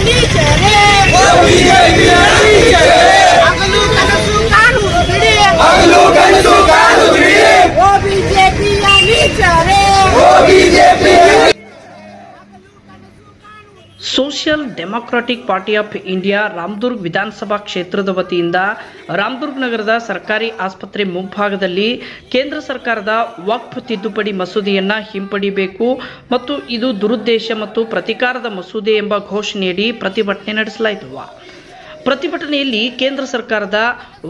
ನೀಚರೇ ಹಗಲು ಕನಸು ಕಾಣುವುದು ಬಿಡಿ ಓ ಬಿಜೆಪಿಯ ನೀಚರೇ social democratic party of India Ramdurg ವಿಧಾನಸಭಾ ಕ್ಷೇತ್ರದ ವತಿಯಿಂದ ರಾಮದುರ್ಗ್ ನಗರದ ಸರ್ಕಾರಿ ಆಸ್ಪತ್ರೆ ಮುಂಭಾಗದಲ್ಲಿ ಕೇಂದ್ರ ಸರ್ಕಾರದ ವಕ್ಫ್ ತಿದ್ದುಪಡಿ ಮಸೂದೆಯನ್ನು ಹಿಂಪಡಿಬೇಕು ಮತ್ತು ಇದು ದುರುದ್ದೇಶ ಮತ್ತು ಪ್ರತಿಕಾರದ ಮಸೂದೆ ಎಂಬ ಘೋಷಣೆಯಡಿ ಪ್ರತಿಭಟನೆ ನಡೆಸಲಾಯಿತು. ಪ್ರತಿಭಟನೆಯಲ್ಲಿ ಕೇಂದ್ರ ಸರ್ಕಾರದ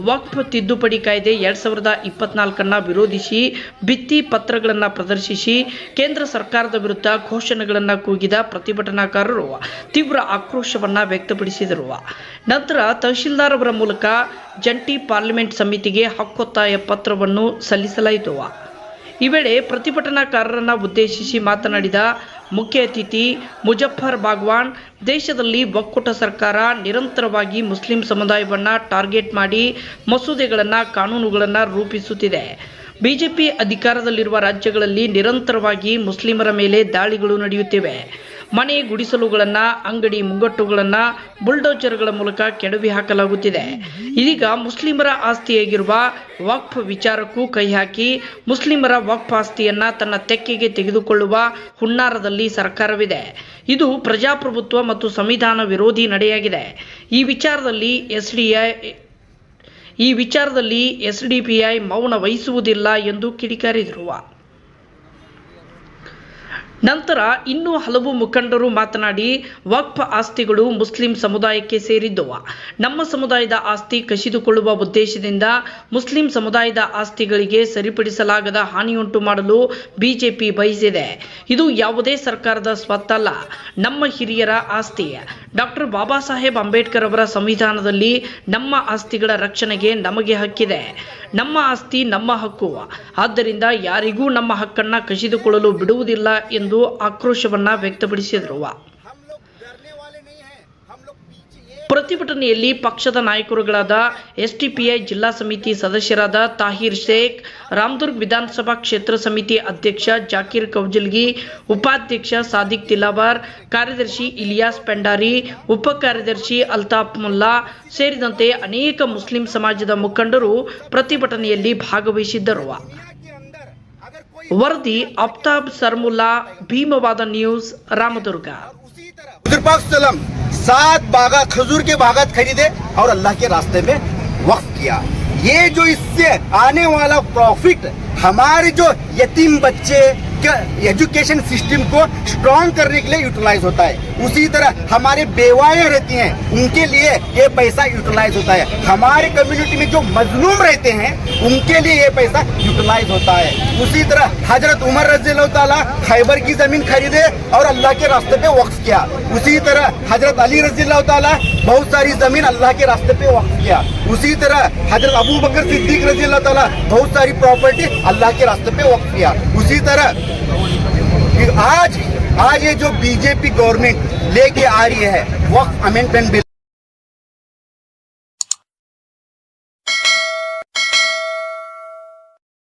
ವಕ್ಫ್ ತಿದ್ದುಪಡಿ ಕಾಯ್ದೆ 2024 ವಿರೋಧಿಸಿ ಭಿತ್ತಿ ಪತ್ರಗಳನ್ನು ಪ್ರದರ್ಶಿಸಿ ಕೇಂದ್ರ ಸರ್ಕಾರದ ವಿರುದ್ಧ ಘೋಷಣೆಗಳನ್ನು ಕೂಗಿದ ಪ್ರತಿಭಟನಾಕಾರರು ತೀವ್ರ ಆಕ್ರೋಶವನ್ನು ವ್ಯಕ್ತಪಡಿಸಿದರು. ನಂತರ ತಹಶೀಲ್ದಾರ್ ಅವರ ಮೂಲಕ ಜಂಟಿ ಪಾರ್ಲಿಮೆಂಟ್ ಸಮಿತಿಗೆ ಹಕ್ಕೊತ್ತಾಯ ಪತ್ರವನ್ನು ಸಲ್ಲಿಸಲಾಯಿತು. ಈ ವೇಳೆ ಪ್ರತಿಭಟನಾಕಾರರನ್ನು ಉದ್ದೇಶಿಸಿ ಮಾತನಾಡಿದ ಮುಖ್ಯ ಅತಿಥಿ ಮುಜಫರ್ ಬಾಗ್ವಾನ್, ದೇಶದಲ್ಲಿ ಒಕ್ಕೂಟ ಸರ್ಕಾರ ನಿರಂತರವಾಗಿ ಮುಸ್ಲಿಂ ಸಮುದಾಯವನ್ನು ಟಾರ್ಗೆಟ್ ಮಾಡಿ ಮಸೂದೆಗಳನ್ನು ಕಾನೂನುಗಳನ್ನು ರೂಪಿಸುತ್ತಿದೆ. ಬಿಜೆಪಿ ಅಧಿಕಾರದಲ್ಲಿರುವ ರಾಜ್ಯಗಳಲ್ಲಿ ನಿರಂತರವಾಗಿ ಮುಸ್ಲಿಮರ ಮೇಲೆ ದಾಳಿಗಳು ನಡೆಯುತ್ತಿವೆ. ಮನೆ ಗುಡಿಸಲುಗಳನ್ನು, ಅಂಗಡಿ ಮುಂಗಟ್ಟುಗಳನ್ನು ಬುಲ್ಡೋಜರ್ಗಳ ಮೂಲಕ ಕೆಡವಿ ಹಾಕಲಾಗುತ್ತಿದೆ. ಇದೀಗ ಮುಸ್ಲಿಮರ ಆಸ್ತಿಯಾಗಿರುವ ವಕ್ಫ್ ವಿಚಾರಕ್ಕೂ ಕೈ ಹಾಕಿ ಮುಸ್ಲಿಮರ ವಕ್ಫ್ ಆಸ್ತಿಯನ್ನು ತನ್ನ ತೆಕ್ಕೆಗೆ ತೆಗೆದುಕೊಳ್ಳುವ ಹುನ್ನಾರದಲ್ಲಿ ಸರ್ಕಾರವಿದೆ. ಇದು ಪ್ರಜಾಪ್ರಭುತ್ವ ಮತ್ತು ಸಂವಿಧಾನ ವಿರೋಧಿ ನಡೆಯಾಗಿದೆ. ಈ ವಿಚಾರದಲ್ಲಿ ಎಸ್ಡಿಪಿಐ ಮೌನ ವಹಿಸುವುದಿಲ್ಲ ಎಂದು ಕಿಡಿಕಾರಿದರು. ನಂತರ ಇನ್ನೂ ಹಲವು ಮುಖಂಡರು ಮಾತನಾಡಿ, ವಕ್ಫ್ ಆಸ್ತಿಗಳು ಮುಸ್ಲಿಂ ಸಮುದಾಯಕ್ಕೆ ಸೇರಿದ್ದವು. ನಮ್ಮ ಸಮುದಾಯದ ಆಸ್ತಿ ಕಸಿದುಕೊಳ್ಳುವ ಉದ್ದೇಶದಿಂದ ಮುಸ್ಲಿಂ ಸಮುದಾಯದ ಆಸ್ತಿಗಳಿಗೆ ಸರಿಪಡಿಸಲಾಗದ ಹಾನಿಯುಂಟು ಮಾಡಲು ಬಿಜೆಪಿ ಬಯಸಿದೆ. ಇದು ಯಾವುದೇ ಸರ್ಕಾರದ ಸ್ವತ್ತಲ್ಲ, ನಮ್ಮ ಹಿರಿಯರ ಆಸ್ತಿ. ಡಾಕ್ಟರ್ ಬಾಬಾ ಸಾಹೇಬ್ ಅಂಬೇಡ್ಕರ್ ಅವರ ಸಂವಿಧಾನದಲ್ಲಿ ನಮ್ಮ ಆಸ್ತಿಗಳ ರಕ್ಷಣೆಗೆ ನಮಗೆ ಹಕ್ಕಿದೆ. ನಮ್ಮ ಆಸ್ತಿ ನಮ್ಮ ಹಕ್ಕು. ಆದ್ದರಿಂದ ಯಾರಿಗೂ ನಮ್ಮ ಹಕ್ಕನ್ನು ಕಸಿದುಕೊಳ್ಳಲು ಬಿಡುವುದಿಲ್ಲ ಎಂದು ಆಕ್ರೋಶವನ್ನು ವ್ಯಕ್ತಪಡಿಸಿದರು. ಪ್ರತಿಭಟನೆಯಲ್ಲಿ ಪಕ್ಷದ ನಾಯಕರುಗಳಾದ ಎಸ್ಡಿಪಿಐ ಜಿಲ್ಲಾ ಸಮಿತಿ ಸದಸ್ಯರಾದ ತಾಹಿರ್ ಶೇಖ್, ರಾಮದುರ್ಗ್ ವಿಧಾನಸಭಾ ಕ್ಷೇತ್ರ ಸಮಿತಿ ಅಧ್ಯಕ್ಷ ಜಾಕೀರ್ ಕೌಜಲ್ಗಿ, ಉಪಾಧ್ಯಕ್ಷ ಸಾದಿಕ್ ತಿಲಾವರ್, ಕಾರ್ಯದರ್ಶಿ ಇಲಿಯಾಸ್ ಪೆಂಡಾರಿ, ಉಪ ಕಾರ್ಯದರ್ಶಿ ಅಲ್ತಾಫ್ ಮುಲ್ಲಾ ಸೇರಿದಂತೆ ಅನೇಕ ಮುಸ್ಲಿಂ ಸಮಾಜದ ಮುಖಂಡರು ಪ್ರತಿಭಟನೆಯಲ್ಲಿ ಭಾಗವಹಿಸಿದ್ದರು. ವರದಿ ಅಫ್ತಾಬ್ ಸರ್ಮುಲ್ಲಾ, ಭೀಮವಾದ ನ್ಯೂಸ್, ರಾಮದುರ್ಗ. 7 बागा खजूर के बागात खरीदे और अल्लाह के रास्ते में वक्फ किया। ये जो इससे आने वाला प्रॉफिट हमारे जो यतीम बच्चे के एजुकेशन सिस्टम को स्ट्रॉन्ग करने के लिए यूटिलाइज होता है। उसी तरह हमारे बेवाएं रहती हैं, उनके लिए ये पैसा यूटिलाइज होता है। हमारे कम्युनिटी में जो मजलूम रहते हैं उनके लिए ये पैसा यूटिलाइज होता है। उसी तरह हजरत उमर रज़ियल्लाहु ताला खैबर की जमीन खरीदे और अल्लाह के रास्ते पे वक्फ किया। उसी तरह हजरत अली रज़ियल्लाहु ताला बहुत सारी जमीन अल्लाह के रास्ते पे वक्फ किया। उसी तरह हजरत अबू बकर सिद्दीक रज़ियल्लाहु ताला बहुत सारी प्रॉपर्टी अल्लाह के रास्ते पे वक्फ किया। उसी तरह आज ये जो बीजेपी गवर्नमेंट लेके आ रही है वक्फ अमेंडमेंट बिल,